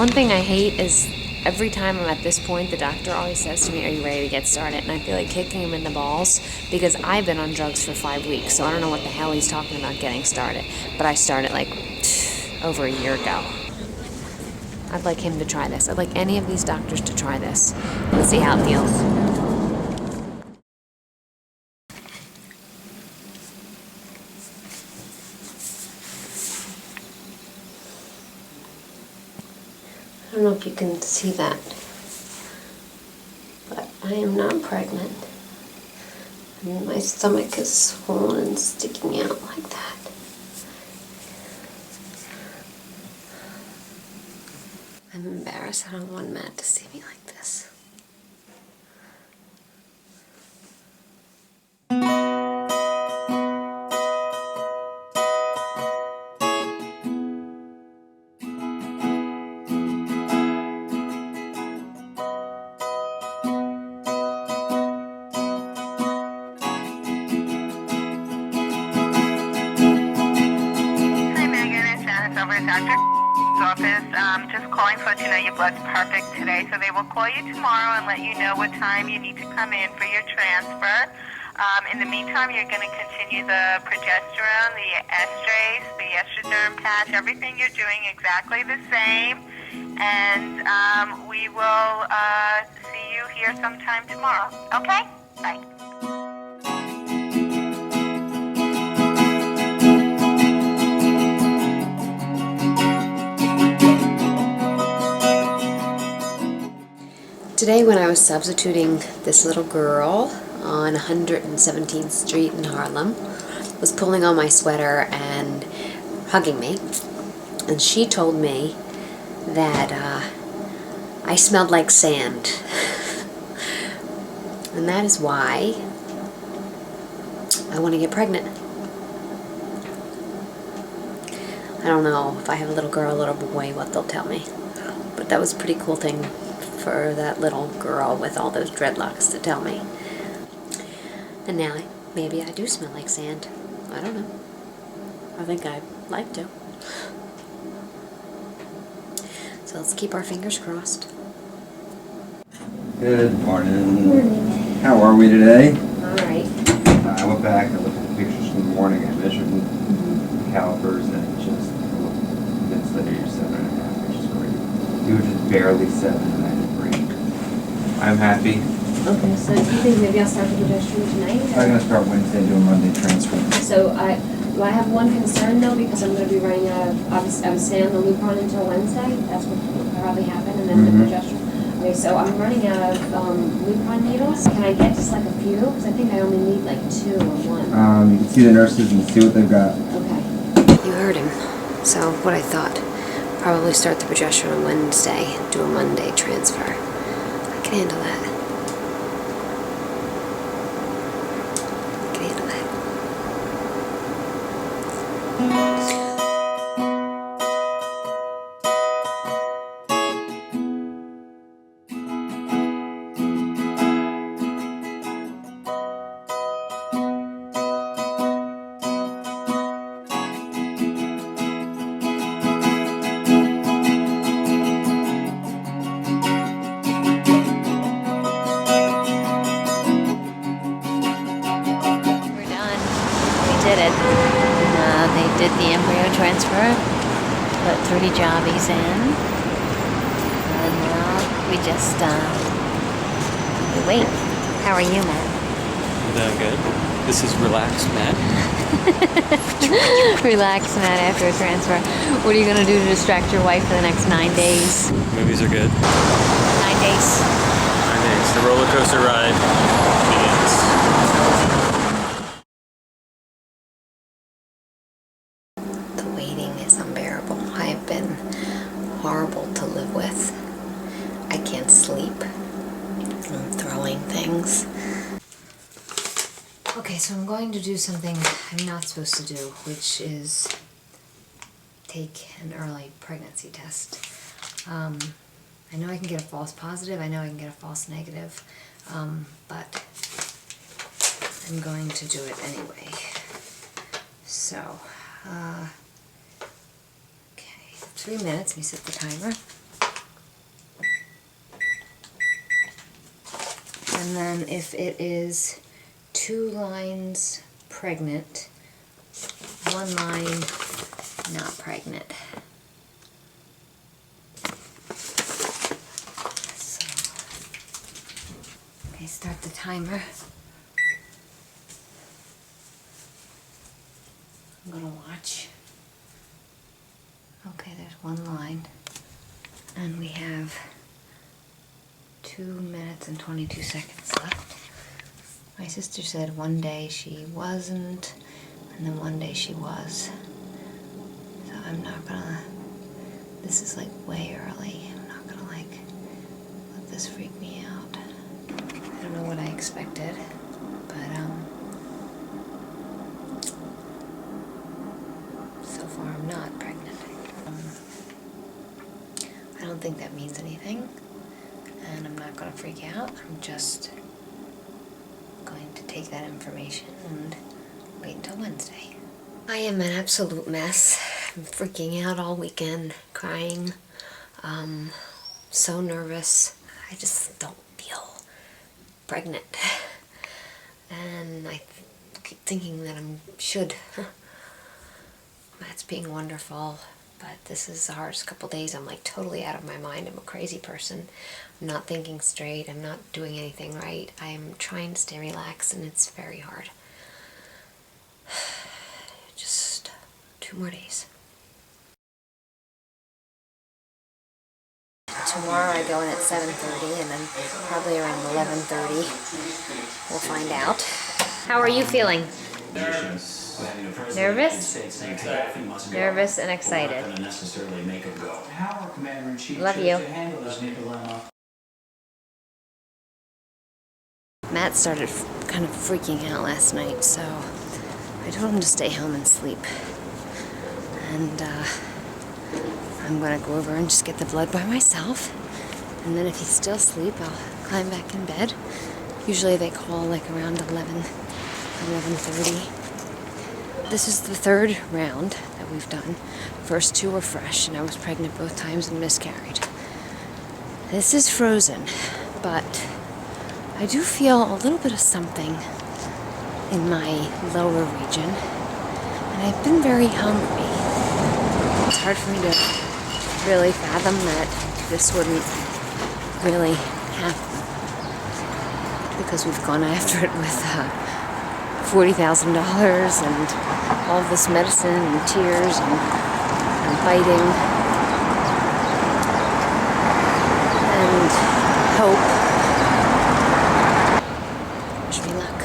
One thing I hate is every time I'm at this point, the doctor always says to me, "Are you ready to get started?" And I feel like kicking him in the balls because I've been on drugs for 5 weeks, so I don't know what the hell he's talking about getting started. But I started like over a year ago. I'd like him to try this. I'd like any of these doctors to try this. Let's see how it feels. I don't know if you can see that, but I am not pregnant. And my stomach is swollen and sticking out like that. I'm embarrassed. I don't want Matt to see me like this. Office, just calling to let you know your blood's perfect today, so they will call you tomorrow and let you know what time you need to come in for your transfer. In the meantime, you're going to continue the progesterone, the estrase, the estrogen patch, everything you're doing exactly the same, and we will see you here sometime tomorrow. Okay? Bye. Today when I was substituting, this little girl on 117th Street in Harlem was pulling on my sweater and hugging me, and she told me that I smelled like sand. And that is why I want to get pregnant. I don't know if I have a little girl, a little boy, what they'll tell me, but that was a pretty cool thing for that little girl with all those dreadlocks to tell me. And now maybe I do smell like sand. I don't know. I think I'd like to. So let's keep our fingers crossed. Good morning. Morning. How are we today? Alright. I went back and looked at the pictures from the morning. I measured the calipers and it just minutes later you're 7.5, which is great. You were just barely 7 and I had 3. I'm happy. Okay, so do you think maybe I'll start the progesterone tonight? I'm going to start Wednesday doing Monday transfer. So I have one concern though, because I'm going to be running out of, obviously I was staying on the Lupron until Wednesday. That's what will probably happen, and then the progesterone. Okay, so I'm running out of Lupron needles. Can I get just like a few? Because I think I only need like 2 or 1. You can see the nurses and see what they've got. Okay. You heard him. So what I thought, probably start the progesterone on Wednesday, do a Monday transfer. I can handle that. I can handle that. Did it. They did the embryo transfer, put 3 jobbies in, and now we just we wait. How are you, Matt? I'm doing good. This is Relaxed Matt. Relax, Matt, after a transfer. What are you going to do to distract your wife for the next 9 days? Movies are good. 9 days. 9 days. The roller coaster ride begins. I've been horrible to live with. I can't sleep. I'm throwing things. Okay, so I'm going to do something I'm not supposed to do, which is take an early pregnancy test. I know I can get a false positive, I know I can get a false negative, but I'm going to do it anyway. So, 3 minutes, let me set the timer. And then if it is 2 lines pregnant, 1 line not pregnant. So, okay, start the timer. I'm gonna watch. Okay, there's 1 line. And we have 2 minutes and 22 seconds left. My sister said one day she wasn't, and then one day she was. So I'm not gonna, this is like way early. I'm not gonna like let this freak me out. I don't know what I expected, but so far I'm not pregnant. I don't think that means anything, and I'm not gonna freak out. I'm just going to take that information and wait until Wednesday. I am an absolute mess. I'm freaking out all weekend, crying, so nervous. I just don't feel pregnant. And I keep thinking that I should. Matt's being wonderful, but this is the hardest couple days. I'm like totally out of my mind. I'm a crazy person. I'm not thinking straight. I'm not doing anything right. I'm trying to stay relaxed, and it's very hard. Just 2 more days. Tomorrow I go in at 7:30, and then probably around 11:30 we'll find out. How are you feeling? Nervous? Nervous and excited. Love you. Matt started kind of freaking out last night, so I told him to stay home and sleep. And I'm gonna go over and just get the blood by myself. And then if he's still asleep, I'll climb back in bed. Usually they call like around 11:30. This is the 3rd round that we've done. First 2 were fresh, and I was pregnant both times and miscarried. This is frozen, but I do feel a little bit of something in my lower region, and I've been very hungry. It's hard for me to really fathom that this wouldn't really happen, because we've gone after it with $40,000 and all this medicine and tears and fighting and hope. Wish me luck.